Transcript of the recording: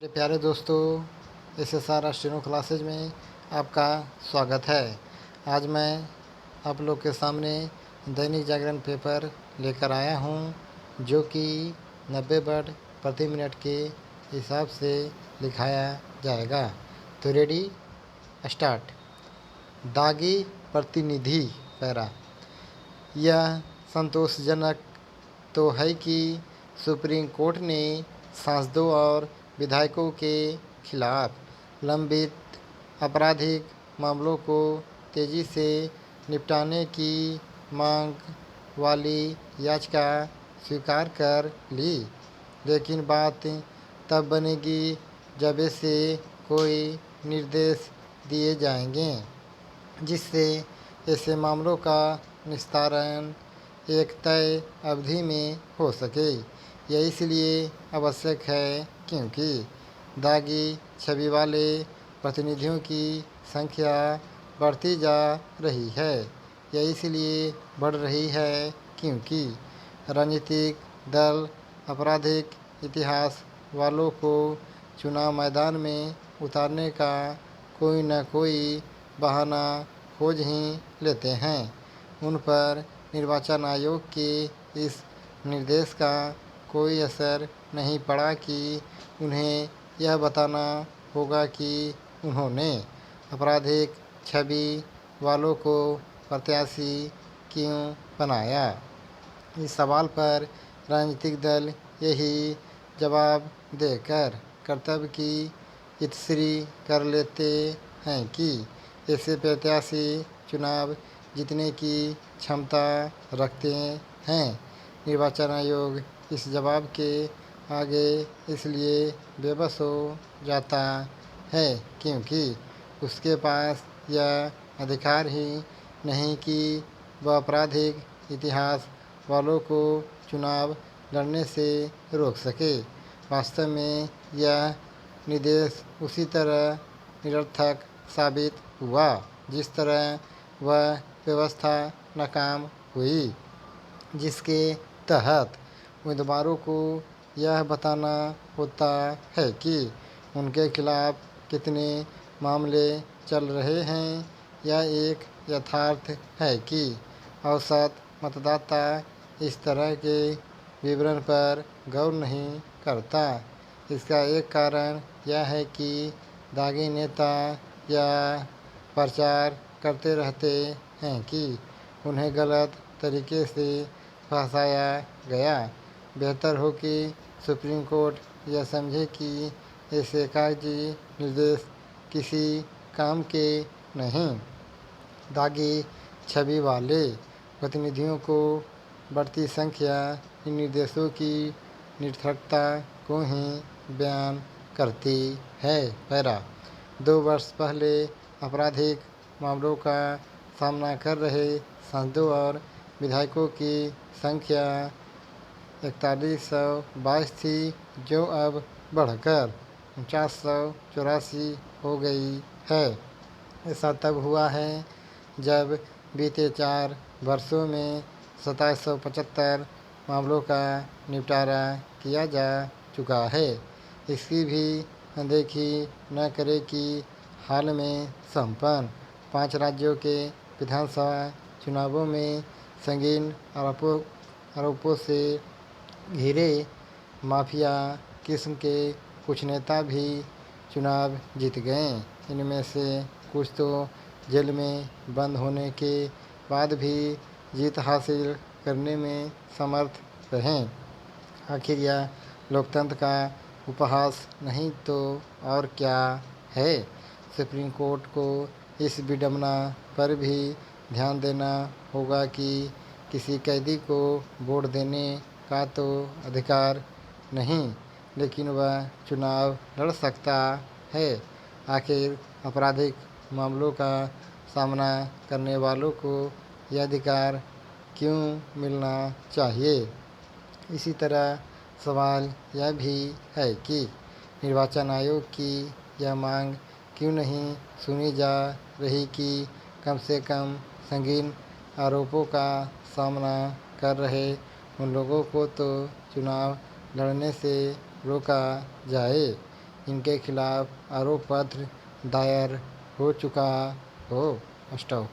मेरे प्यारे दोस्तों, SSR स्टेनो क्लासेज में आपका स्वागत है। आज मैं आप लोग के सामने दैनिक जागरण पेपर लेकर आया हूं, जो कि 90 वर्ड प्रति मिनट के हिसाब से लिखाया जाएगा। तो रेडी, स्टार्ट। दागी प्रतिनिधि पैरा। यह संतोषजनक तो है कि सुप्रीम कोर्ट ने सांसदों और विधायकों के खिलाफ लंबित आपराधिक मामलों को तेजी से निपटाने की मांग वाली याचिका स्वीकार कर ली, लेकिन बात तब बनेगी जब इसे कोई निर्देश दिए जाएंगे जिससे ऐसे मामलों का निस्तारण एक तय अवधि में हो सके। यह इसलिए आवश्यक है क्योंकि दागी छवि वाले प्रतिनिधियों की संख्या बढ़ती जा रही है। यह इसलिए बढ़ रही है क्योंकि राजनीतिक दल आपराधिक इतिहास वालों को चुनाव मैदान में उतारने का कोई न कोई बहाना खोज ही लेते हैं। उन पर निर्वाचन आयोग के इस निर्देश का कोई असर नहीं पड़ा कि उन्हें यह बताना होगा कि उन्होंने आपराधिक छवि वालों को प्रत्याशी क्यों बनाया। इस सवाल पर राजनीतिक दल यही जवाब देकर कर्तव्य की इतश्री कर लेते हैं कि ऐसे प्रत्याशी चुनाव जीतने की क्षमता रखते हैं। निर्वाचन आयोग इस जवाब के आगे इसलिए बेबस हो जाता है क्योंकि उसके पास यह अधिकार ही नहीं कि वह आपराधिक इतिहास वालों को चुनाव लड़ने से रोक सके। वास्तव में यह निर्देश उसी तरह निरर्थक साबित हुआ जिस तरह वह व्यवस्था नाकाम हुई, जिसके तहत उम्मीदवारों को यह बताना होता है कि उनके खिलाफ कितने मामले चल रहे हैं। यह एक यथार्थ है कि औसत मतदाता इस तरह के विवरण पर गौर नहीं करता। इसका एक कारण यह है कि दागी नेता यह प्रचार करते रहते हैं कि उन्हें गलत तरीके से फंसाया गया। बेहतर हो कि सुप्रीम कोर्ट यह समझे कि ऐसे कागजी निर्देश किसी काम के नहीं। दागी छवि वाले प्रतिनिधियों को बढ़ती संख्या इन निर्देशों की निरर्थकता को ही बयान करती है। पैरा। 2 वर्ष पहले आपराधिक मामलों का सामना कर रहे सांसदों और विधायकों की संख्या 4122 थी, जो अब बढ़कर 4984 हो गई है। ऐसा तब हुआ है जब बीते 4 वर्षों में 2775 मामलों का निपटारा किया जा चुका है। इसकी भी अनदेखी न करें कि हाल में संपन्न 5 राज्यों के विधानसभा चुनावों में संगीन आरोपों से घिरे माफिया किस्म के कुछ नेता भी चुनाव जीत गए। इनमें से कुछ तो जेल में बंद होने के बाद भी जीत हासिल करने में समर्थ रहे। आखिर यह लोकतंत्र का उपहास नहीं तो और क्या है। सुप्रीम कोर्ट को इस विडंबना पर भी ध्यान देना होगा कि किसी कैदी को वोट देने का तो अधिकार नहीं, लेकिन वह चुनाव लड़ सकता है। आखिर आपराधिक मामलों का सामना करने वालों को यह अधिकार क्यों मिलना चाहिए। इसी तरह सवाल यह भी है कि निर्वाचन आयोग की यह मांग क्यों नहीं सुनी जा रही कि कम से कम संगीन आरोपों का सामना कर रहे उन लोगों को तो चुनाव लड़ने से रोका जाए। इनके खिलाफ आरोप पत्र दायर हो चुका हो। स्टॉप।